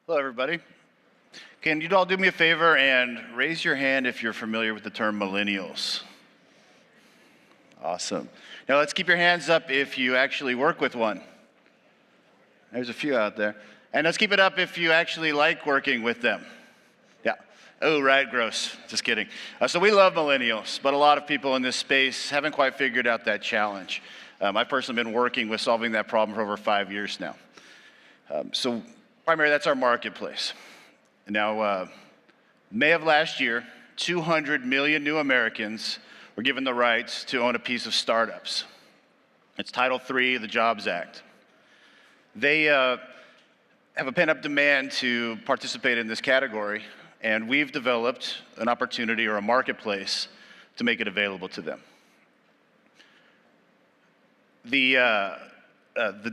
Hello, everybody. Can you all do me a favor and raise your hand if you're familiar with the term millennials? Awesome. Now let's keep your hands up if you actually work with one. There's a few out there. And let's keep it up if you actually like working with them. Yeah. Oh, right, gross. Just kidding. So we love millennials, but a lot of people in this space haven't quite figured out that challenge. I've personally been working with solving that problem for over 5 years now. So primarily, that's our marketplace. Now, May of last year, 200 million new Americans were given the rights to own a piece of startups. It's Title III of the Jobs Act. They have a pent-up demand to participate in this category, and we've developed an opportunity or a marketplace to make it available to them. The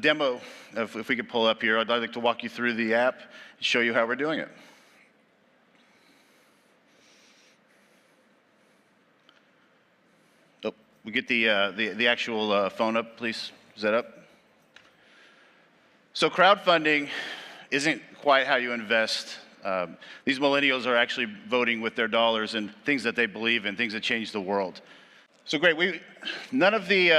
demo, if we could pull up here, I'd like to walk you through the app and show you how we're doing it. Oh, we get the actual phone up, please. Is that up? So crowdfunding isn't quite how you invest. These millennials are actually voting with their dollars in things that they believe in, things that change the world. So great, none of the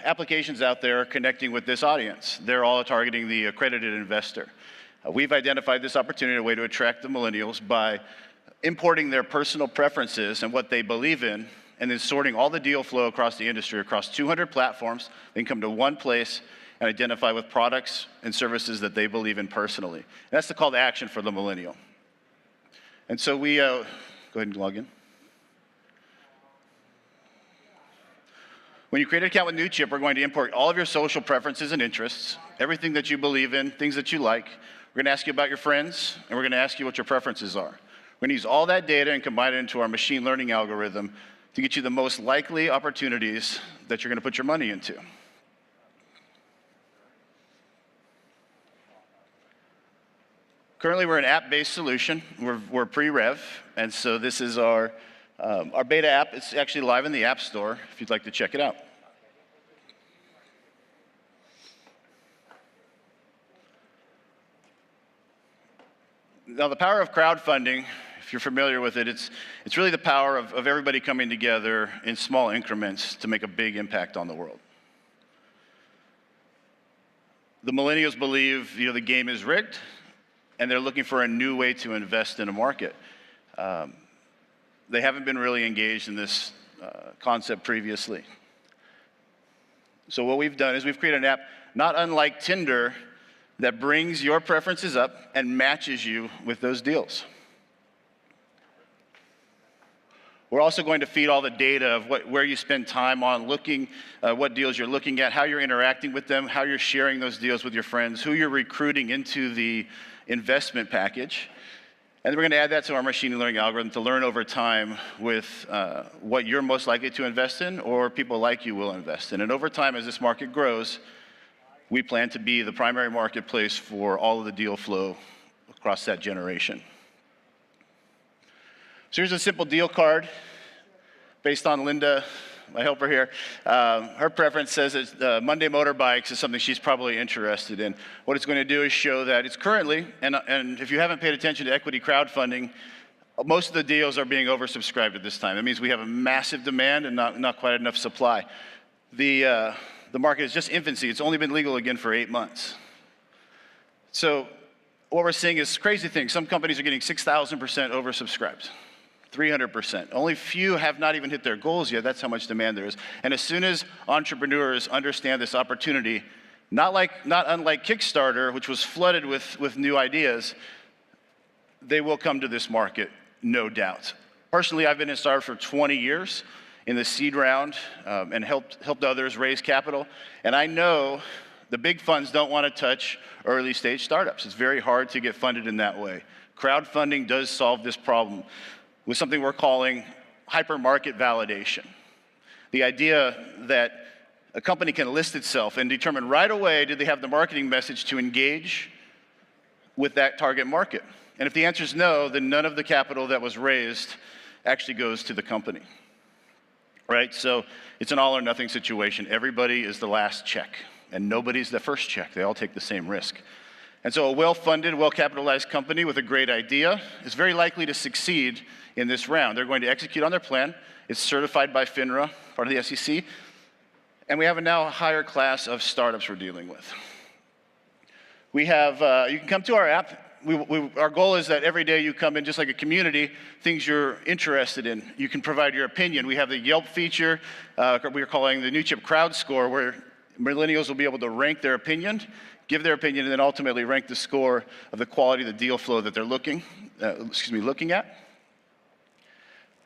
applications out there are connecting with this audience. They're all targeting the accredited investor. We've identified this opportunity, a way to attract the millennials by importing their personal preferences and what they believe in, and then sorting all the deal flow across the industry, across 200 platforms. They can come to one place and identify with products and services that they believe in personally. And that's the call to action for the millennial. And so we, go ahead and log in. When you create an account with Newchip, we're going to import all of your social preferences and interests, everything that you believe in, things that you like. We're going to ask you about your friends, and we're going to ask you what your preferences are. We're going to use all that data and combine it into our machine learning algorithm to get you the most likely opportunities that you're going to put your money into. Currently, we're an app-based solution. We're pre-rev, and so this is our beta app. It's actually live in the App Store if you'd like to check it out. Now, the power of crowdfunding, if you're familiar with it, it's really the power of everybody coming together in small increments to make a big impact on the world. The millennials believe the game is rigged, and they're looking for a new way to invest in a market. They haven't been really engaged in this concept previously. So what we've done is we've created an app not unlike Tinder that brings your preferences up and matches you with those deals. We're also going to feed all the data of where you spend time on looking, what deals you're looking at, how you're interacting with them, how you're sharing those deals with your friends, who you're recruiting into the investment package. And then we're going to add that to our machine learning algorithm to learn over time with what you're most likely to invest in or people like you will invest in. And over time, as this market grows, we plan to be the primary marketplace for all of the deal flow across that generation. So here's a simple deal card based on Linda, my helper here. Her preference says that Monday motorbikes is something she's probably interested in. What it's going to do is show that it's currently, and if you haven't paid attention to equity crowdfunding, most of the deals are being oversubscribed at this time. That means we have a massive demand and not quite enough supply. The market is just infancy. It's only been legal again for 8 months. So what we're seeing is crazy things. Some companies are getting 6,000% oversubscribed. 300%. Only few have not even hit their goals yet. That's how much demand there is. And as soon as entrepreneurs understand this opportunity, not unlike Kickstarter, which was flooded with new ideas, they will come to this market, no doubt. Personally, I've been in startups for 20 years in the seed round and helped others raise capital. And I know the big funds don't want to touch early stage startups. It's very hard to get funded in that way. Crowdfunding does solve this problem with something we're calling hypermarket validation. The idea that a company can list itself and determine right away, do they have the marketing message to engage with that target market? And if the answer is no, then none of the capital that was raised actually goes to the company, right? So it's an all or nothing situation. Everybody is the last check, and nobody's the first check. They all take the same risk. And so a well-funded, well-capitalized company with a great idea is very likely to succeed in this round. They're going to execute on their plan. It's certified by FINRA, part of the SEC. And we have now a higher class of startups we're dealing with. We have, you can come to our app. Our goal is that every day you come in just like a community, things you're interested in. You can provide your opinion. We have the Yelp feature, we're calling the Newchip crowd score, where millennials will be able to rank their opinion, give their opinion, and then ultimately rank the score of the quality of the deal flow that they're looking at.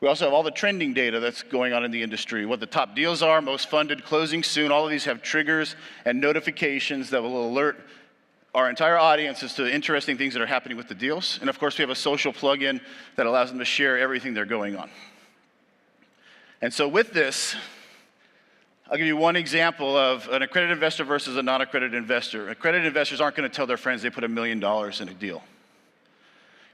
We also have all the trending data that's going on in the industry, what the top deals are, most funded, closing soon. All of these have triggers and notifications that will alert our entire audience as to interesting things that are happening with the deals. And of course, we have a social plugin that allows them to share everything they're going on. And so with this, I'll give you one example of an accredited investor versus a non-accredited investor. Accredited investors aren't going to tell their friends they put $1 million in a deal.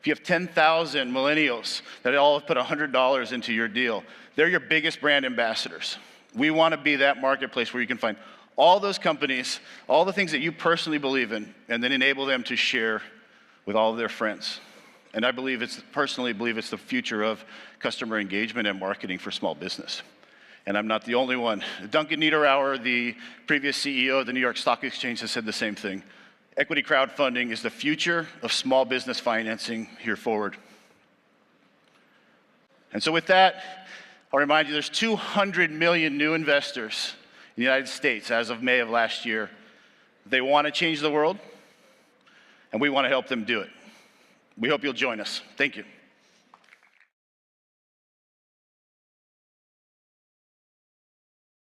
If you have 10,000 millennials that all have put $100 into your deal, they're your biggest brand ambassadors. We want to be that marketplace where you can find all those companies, all the things that you personally believe in, and then enable them to share with all of their friends. And I personally believe it's the future of customer engagement and marketing for small business. And I'm not the only one. Duncan Niederauer, the previous CEO of the New York Stock Exchange, has said the same thing. Equity crowdfunding is the future of small business financing here forward. And so with that, I'll remind you there's 200 million new investors in the United States as of May of last year. They want to change the world, and we want to help them do it. We hope you'll join us. Thank you.